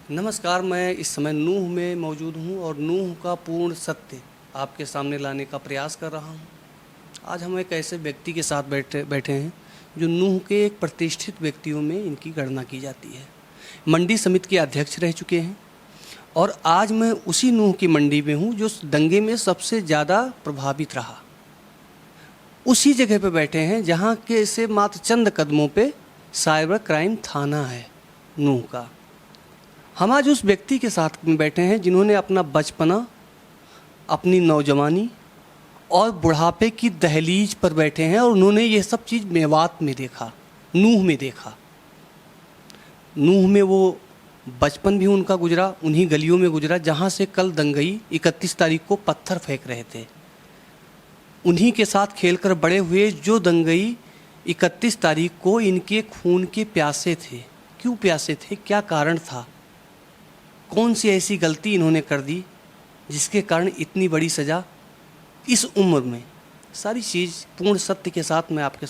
नमस्कार, मैं इस समय नूह में मौजूद हूँ और नूह का पूर्ण सत्य आपके सामने लाने का प्रयास कर रहा हूँ। आज हम एक ऐसे व्यक्ति के साथ बैठे हैं जो नूह के एक प्रतिष्ठित व्यक्तियों में इनकी गणना की जाती है। मंडी समिति के अध्यक्ष रह चुके हैं और आज मैं उसी नूह की मंडी में हूँ जो दंगे में सबसे ज़्यादा प्रभावित रहा। उसी जगह पे बैठे हैं जहाँ के से मात्र चंद कदमों पे साइबर क्राइम थाना है नूह का। हम आज उस व्यक्ति के साथ में बैठे हैं जिन्होंने अपना बचपना, अपनी नौजवानी और बुढ़ापे की दहलीज पर बैठे हैं और उन्होंने ये सब चीज़ मेवात में देखा, नूह में देखा। नूह में वो बचपन भी उनका गुजरा, उन्हीं गलियों में गुजरा जहाँ से कल दंगई 31 तारीख को पत्थर फेंक रहे थे। उन्हीं के साथ खेलकर बड़े हुए जो दंगई 31 तारीख को इनके खून के प्यासे थे। क्यों प्यासे थे, क्या कारण था, कौन सी ऐसी गलती इन्होंने कर दी जिसके कारण इतनी बड़ी सज़ा इस उम्र में। सारी चीज़ पूर्ण सत्य के साथ मैं आपके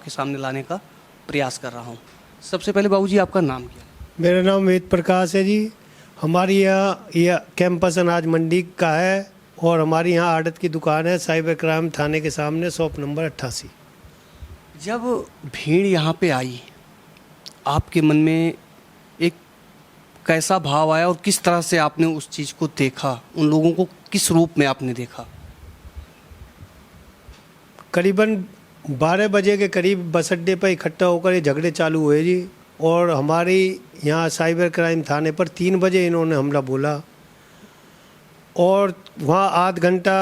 सामने लाने का प्रयास कर रहा हूँ। सबसे पहले बाबूजी आपका नाम क्या है? मेरा नाम वेद प्रकाश है जी। हमारी यहाँ यह कैंपस अनाज मंडी का है और हमारी यहाँ आड़त की दुकान है साइबर क्राइम थाने के सामने, शॉप नंबर 88। जब भीड़ यहाँ पे आई, आपके मन में एक कैसा भाव आया और किस तरह से आपने उस चीज़ को देखा? उन लोगों को किस रूप में आपने देखा? करीबन 12 बजे के करीब बस अड्डे पर इकट्ठा होकर ये झगड़े चालू हुए जी। और हमारी यहाँ साइबर क्राइम थाने पर 3 बजे इन्होंने हमला बोला और वहाँ आध घंटा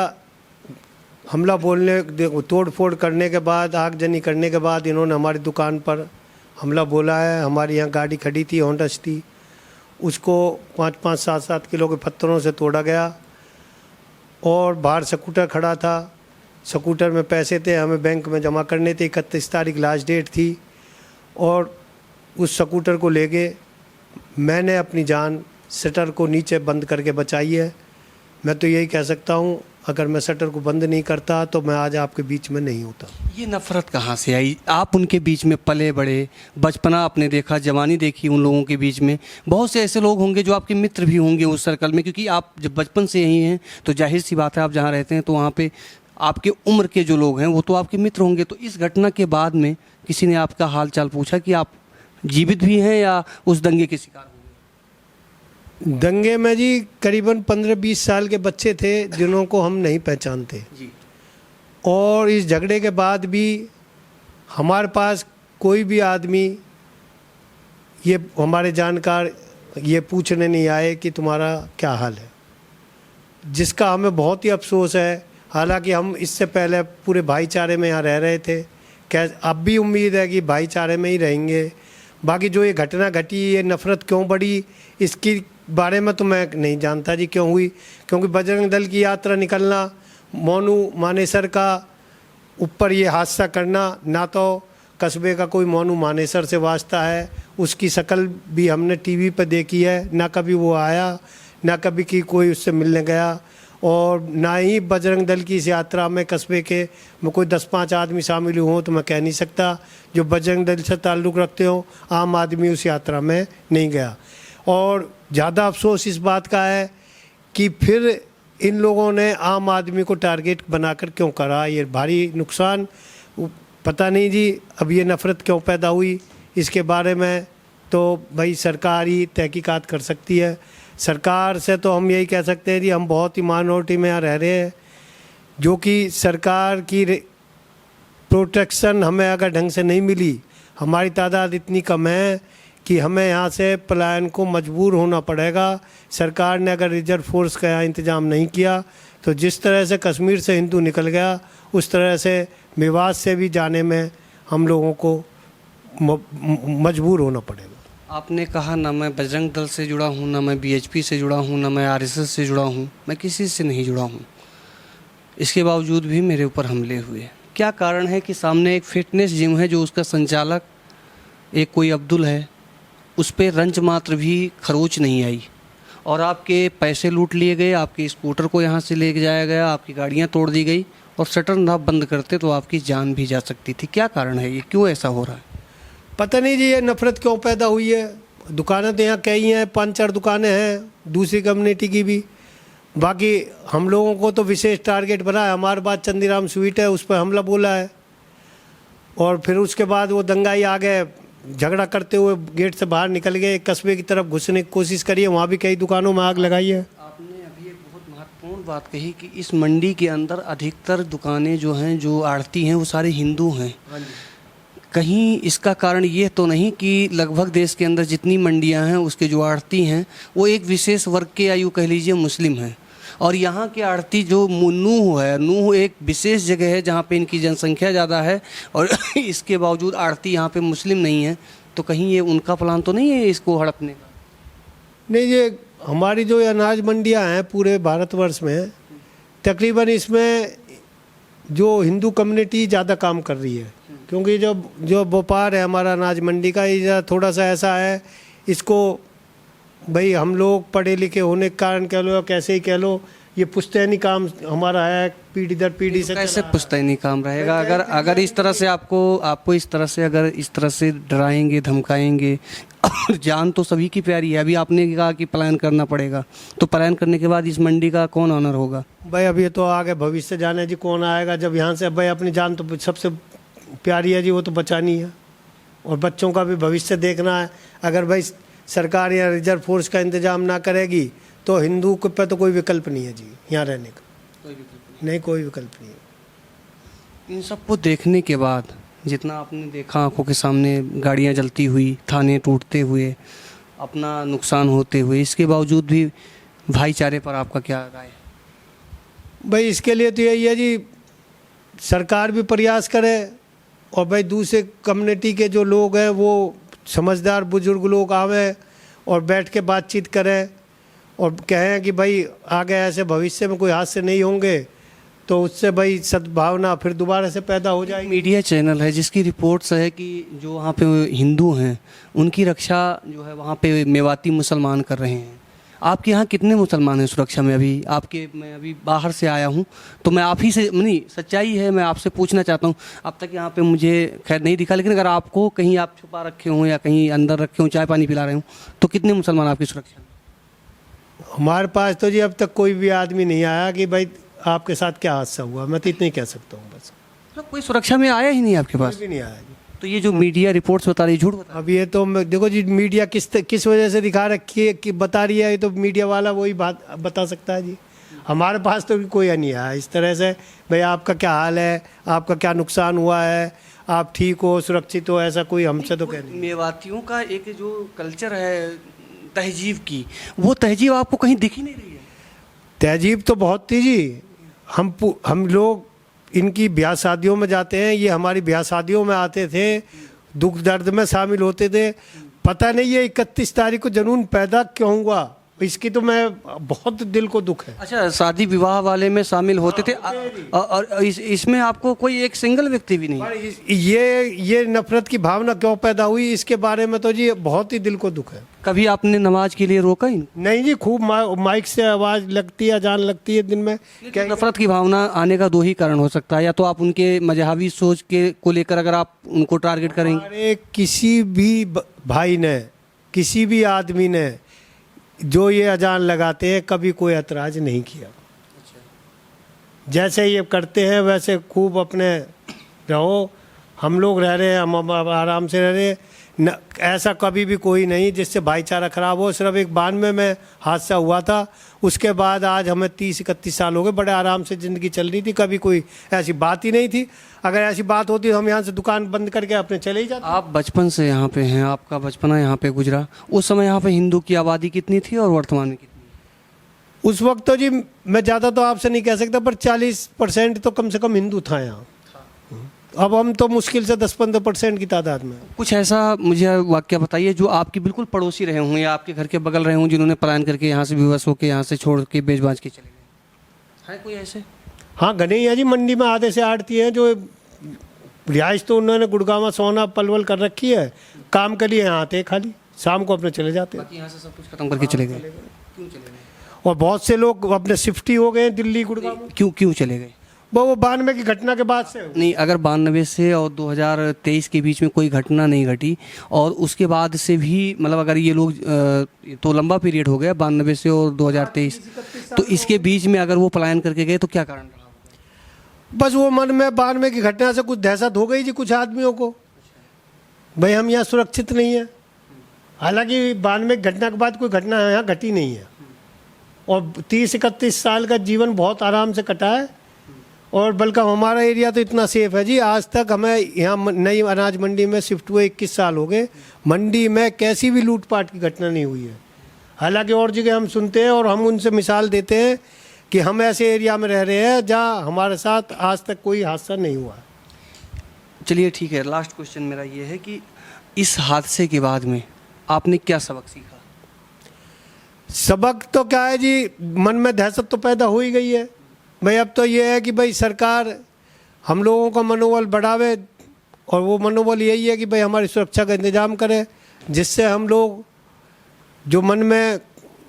हमला बोलने, तोड़ फोड़ करने के बाद, आगजनी करने के बाद इन्होंने हमारी दुकान पर हमला बोला है। हमारी यहाँ गाड़ी खड़ी थी, होंडा थी, उसको 5-5, 7-7 किलो के पत्थरों से तोड़ा गया और बाहर स्कूटर खड़ा था। स्कूटर में पैसे थे, हमें बैंक में जमा करने थे। 31 तारीख लास्ट डेट थी और उस स्कूटर को लेके मैंने अपनी जान शटर को नीचे बंद करके बचाई है। मैं तो यही कह सकता हूँ, अगर मैं शटर को बंद नहीं करता तो मैं आज आपके बीच में नहीं होता। ये नफ़रत कहाँ से आई? आप उनके बीच में पले बड़े, बचपना आपने देखा, जवानी देखी उन लोगों के बीच में। बहुत से ऐसे लोग होंगे जो आपके मित्र भी होंगे उस सर्कल में, क्योंकि आप जब बचपन से यहीं हैं तो जाहिर सी बात है आप जहाँ रहते हैं तो वहाँ पे आपके उम्र के जो लोग हैं वो तो आपके मित्र होंगे। तो इस घटना के बाद में किसी ने आपका हाल चाल पूछा कि आप जीवित भी हैं या उस दंगे के शिकार हुए? दंगे में जी करीबन 15-20 साल के बच्चे थे जिन्हों को हम नहीं पहचानते जी। और इस झगड़े के बाद भी हमारे पास कोई भी आदमी, ये हमारे जानकार, ये पूछने नहीं आए कि तुम्हारा क्या हाल है, जिसका हमें बहुत ही अफसोस है। हालांकि हम इससे पहले पूरे भाईचारे में यहाँ रह रहे थे, क्या अब भी उम्मीद है कि भाईचारे में ही रहेंगे। बाकी जो ये घटना घटी, ये नफ़रत क्यों बढ़ी, इसकी बारे में तो मैं नहीं जानता जी क्यों हुई। क्योंकि बजरंग दल की यात्रा निकलना, मोनू मानेसर का ऊपर ये हादसा करना, ना तो कस्बे का कोई मोनू मानेसर से वास्ता है, उसकी शक्ल भी हमने टीवी पर देखी है, ना कभी वो आया, ना कभी की कोई उससे मिलने गया, और ना ही बजरंग दल की इस यात्रा में कस्बे के में कोई 10-5 आदमी शामिल हुए तो मैं कह नहीं सकता। जो बजरंग दल से ताल्लुक़ रखते हो, आम आदमी उस यात्रा में नहीं गया। और ज़्यादा अफसोस इस बात का है कि फिर इन लोगों ने आम आदमी को टारगेट बनाकर क्यों करा, ये भारी नुकसान। पता नहीं जी अब ये नफ़रत क्यों पैदा हुई, इसके बारे में तो भाई सरकार ही तहकीकात कर सकती है। सरकार से तो हम यही कह सकते हैं जी, हम बहुत ही माइनॉरिटी में यहाँ रह रहे हैं, जो कि सरकार की प्रोटेक्शन हमें अगर ढंग से नहीं मिली, हमारी तादाद इतनी कम है कि हमें यहाँ से पलायन को मजबूर होना पड़ेगा। सरकार ने अगर रिजर्व फोर्स का यहाँ इंतज़ाम नहीं किया तो जिस तरह से कश्मीर से हिंदू निकल गया, उस तरह से मेवात से भी जाने में हम लोगों को मजबूर होना पड़ेगा। आपने कहा ना मैं बजरंग दल से जुड़ा हूँ, ना मैं बीएचपी से जुड़ा हूँ, ना मैं आरएसएस से जुड़ा हूँ, मैं किसी से नहीं जुड़ा हूँ। इसके बावजूद भी मेरे ऊपर हमले हुए। क्या कारण है कि सामने एक फिटनेस जिम है जो उसका संचालक एक कोई अब्दुल है, उस पर रंच मात्र भी खरोच नहीं आई और आपके पैसे लूट लिए गए, आपके स्कूटर को यहाँ से ले जाया गया, आपकी गाड़ियाँ तोड़ दी गई और शटर ना बंद करते तो आपकी जान भी जा सकती थी। क्या कारण है ये, क्यों ऐसा हो रहा है? पता नहीं जी ये नफ़रत क्यों पैदा हुई है। दुकानें तो यहाँ कई हैं, 5-4 दुकानें हैं दूसरी कम्युनिटी की भी। बाकी हम लोगों को तो विशेष टारगेट बना है, हमारे पास चंदीराम स्वीट है, उस पर हमला बोला है। और फिर उसके बाद वो दंगाई आ गए, झगड़ा करते हुए गेट से बाहर निकल गए, कस्बे की तरफ घुसने की कोशिश करी है, वहाँ भी कई दुकानों में आग लगाई है। आपने अभी एक बहुत महत्वपूर्ण बात कही कि इस मंडी के अंदर अधिकतर दुकानें जो हैं, जो आड़ती हैं, वो सारे हिंदू हैं। कहीं इसका कारण ये तो नहीं कि लगभग देश के अंदर जितनी मंडियां हैं उसके जो आड़ती हैं वो एक विशेष वर्ग के, या यूँ कह लीजिए मुस्लिम हैं, और यहाँ के आड़ती जो नूह है, नूह एक विशेष जगह है जहाँ पे इनकी जनसंख्या ज़्यादा है, और इसके बावजूद आड़ती यहाँ पे मुस्लिम नहीं है। तो कहीं ये उनका प्लान तो नहीं है इसको हड़पने का? नहीं, ये हमारी जो अनाज मंडियां हैं पूरे भारतवर्ष में, तकरीबन इसमें जो हिंदू कम्युनिटी ज़्यादा काम कर रही है, क्योंकि जो व्यापार है हमारा अनाज मंडी का, ये थोड़ा सा ऐसा है, इसको भाई हम लोग पढ़े लिखे होने के कारण कह लो या कैसे ही कह लो, ये पुश्तैनी काम हमारा है, पीढ़ी दर पीढ़ी से। कैसे पुश्तैनी काम रहेगा अगर इस तरह से आपको इस तरह से डराएंगे, धमकाएंगे? और जान तो सभी की प्यारी है। अभी आपने कहा कि प्लान करना पड़ेगा, तो प्लान करने के बाद इस मंडी का कौन ऑनर होगा? भाई अब ये तो आगे भविष्य जाने जी कौन आएगा। जब यहाँ से भाई अपनी जान तो सबसे प्यारी है जी, वो तो बचानी है, और बच्चों का भी भविष्य देखना है। अगर भाई सरकार या रिजर्व फोर्स का इंतजाम ना करेगी तो हिंदू के पे तो कोई विकल्प नहीं है जी यहाँ रहने का, नहीं, कोई विकल्प नहीं है। इन सबको देखने के बाद, जितना आपने देखा आंखों के सामने गाड़ियां जलती हुई, थाने टूटते हुए, अपना नुकसान होते हुए, इसके बावजूद भी भाईचारे पर आपका क्या राय है? भाई इसके लिए तो यही है जी, सरकार भी प्रयास करे, और भाई दूसरे कम्युनिटी के जो लोग हैं वो समझदार बुजुर्ग लोग आवे और बैठ के बातचीत करें और कहें कि भाई आगे ऐसे भविष्य में कोई हादसे नहीं होंगे, तो उससे भाई सद्भावना फिर दोबारा से पैदा हो जाएगी। मीडिया चैनल है जिसकी रिपोर्ट्स है कि जो वहाँ पे हिंदू हैं उनकी रक्षा जो है वहाँ पे मेवाती मुसलमान कर रहे हैं। आपके यहाँ कितने मुसलमान हैं सुरक्षा में? मैं अभी बाहर से आया हूँ, तो मैं आप ही से, नहीं सच्चाई है, मैं आपसे पूछना चाहता हूँ। अब तक यहाँ पे मुझे खैर नहीं दिखा, लेकिन अगर आपको कहीं आप छुपा रखे हों या कहीं अंदर रखे हों, चाय पानी पिला रहे हों, तो कितने मुसलमान आपकी सुरक्षा में? हमारे पास तो जी अब तक कोई भी आदमी नहीं आया कि भाई आपके साथ क्या हादसा हुआ, मैं तो इतना ही कह सकता हूँ बस। तो कोई सुरक्षा में आया ही नहीं आपके पास? कोई भी नहीं आया जी। तो ये जो मीडिया रिपोर्ट्स बता रही है, झूठ बता? अब ये तो देखो जी, मीडिया किस वजह से दिखा रखी है कि बता रही है, ये तो मीडिया वाला वही बात बता सकता है जी। हमारे पास तो कोई नहीं आया इस तरह से भाई आपका क्या हाल है, आपका क्या नुकसान हुआ है, आप ठीक हो, सुरक्षित हो, ऐसा कोई हमसे तो कह नहीं। मेवातियों का एक जो कल्चर है तहजीब की, वो तहजीब आपको कहीं दिख ही नहीं रही है। तहजीब तो बहुत थी जी। हम लोग इनकी ब्याह शादियों में जाते हैं, ये हमारी ब्याह शादियों में आते थे, दुख दर्द में शामिल होते थे। पता नहीं ये 31 तारीख को जुनून पैदा क्यों हुआ, इसकी तो मैं बहुत दिल को दुख है। अच्छा, शादी विवाह वाले में शामिल होते थे, और इसमें आपको कोई एक सिंगल व्यक्ति भी नहीं? ये नफरत की भावना क्यों पैदा हुई, इसके बारे में तो जी बहुत ही दिल को दुख है। कभी आपने नमाज के लिए रोका ही नहीं जी, खूब माइक से आवाज़ लगती है, जान लगती है दिन में। क्या नफरत की भावना आने का 2 ही कारण हो सकता है, या तो आप उनके मजहबी सोच के को लेकर अगर आप उनको टारगेट करेंगे? अरे किसी भी भाई ने, किसी भी आदमी ने जो ये अजान लगाते हैं कभी कोई ऐतराज़ नहीं किया। जैसे ये करते हैं वैसे खूब अपने रहो, हम लोग रह रहे हैं, हम आराम से रह रहे हैं, ऐसा कभी भी कोई नहीं जिससे भाईचारा खराब हो। सिर्फ एक 92 में हादसा हुआ था, उसके बाद आज हमें 30-31 साल हो गए, बड़े आराम से ज़िंदगी चल रही थी, कभी कोई ऐसी बात ही नहीं थी। अगर ऐसी बात होती तो हम यहाँ से दुकान बंद करके अपने चले ही जाते। आप बचपन से यहाँ पे हैं, आपका बचपना यहाँ पे गुजरा, उस समय यहाँ पे हिंदू की आबादी कितनी थी और वर्तमान में कितनी? उस वक्त तो जी मैं ज़्यादा तो आपसे नहीं कह सकता, पर 40% तो कम से कम हिंदू था यहाँ। अब हम तो मुश्किल से 10-15% की तादाद में। कुछ ऐसा मुझे वाक्य बताइए जो आपके बिल्कुल पड़ोसी रहे हों या आपके घर के बगल रहे हों, जिन्होंने प्लान करके यहाँ से विवश होकर यहाँ से छोड़ के बेच बाज के चले गए, है कोई ऐसे? हाँ, घने ही है जी। मंडी में आधे से आड़ती हैं जो रिहाइश तो उन्होंने गुड़गांव सोना पलवल कर रखी है, काम के लिए यहाँ आते खाली, शाम को अपने चले जाते हैं। बाकी यहाँ से सब कुछ खत्म करके चले गए? क्यों चले गए? और बहुत से लोग अपने शिफ्ट ही हो गए दिल्ली गुड़गांव। क्यों चले गए? वो 92 की घटना के बाद से नहीं, अगर 92 से और 2023 के बीच में कोई घटना नहीं घटी और उसके बाद से भी मतलब अगर ये लोग तो लंबा पीरियड हो गया 92 से और 2023, तो इसके बीच में अगर वो पलायन करके गए तो क्या कारण रहा? बस वो मन में 92 की घटना से कुछ दहशत हो गई जी कुछ आदमियों को, भाई हम यहाँ सुरक्षित नहीं है। हालांकि 92 की घटना के बाद कोई घटना यहाँ घटी नहीं है और 30-31 साल का जीवन बहुत आराम से कटा है और बल्कि हमारा एरिया तो इतना सेफ है जी। आज तक हमें यहाँ नई अनाज मंडी में शिफ्ट हुए 21 साल हो गए, मंडी में कैसी भी लूटपाट की घटना नहीं हुई है। हालांकि और जगह हम सुनते हैं और हम उनसे मिसाल देते हैं कि हम ऐसे एरिया में रह रहे हैं जहाँ हमारे साथ आज तक कोई हादसा नहीं हुआ। चलिए ठीक है, लास्ट क्वेश्चन मेरा ये है कि इस हादसे के बाद में आपने क्या सबक सीखा? सबक तो क्या है जी, मन में दहशत तो पैदा हो ही गई है भाई। अब तो ये है कि भाई सरकार हम लोगों का मनोबल बढ़ावे और वो मनोबल यही है कि भाई हमारी सुरक्षा का इंतजाम करे, जिससे हम लोग जो मन में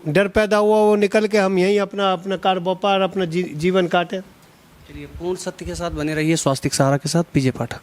डर पैदा हुआ वो निकल के हम यहीं अपना कार व्यापार अपना जीवन काटें। चलिए, पूर्ण सत्य के साथ बने रहिए। स्वास्तिक सहारा के साथ पीजे पाठक।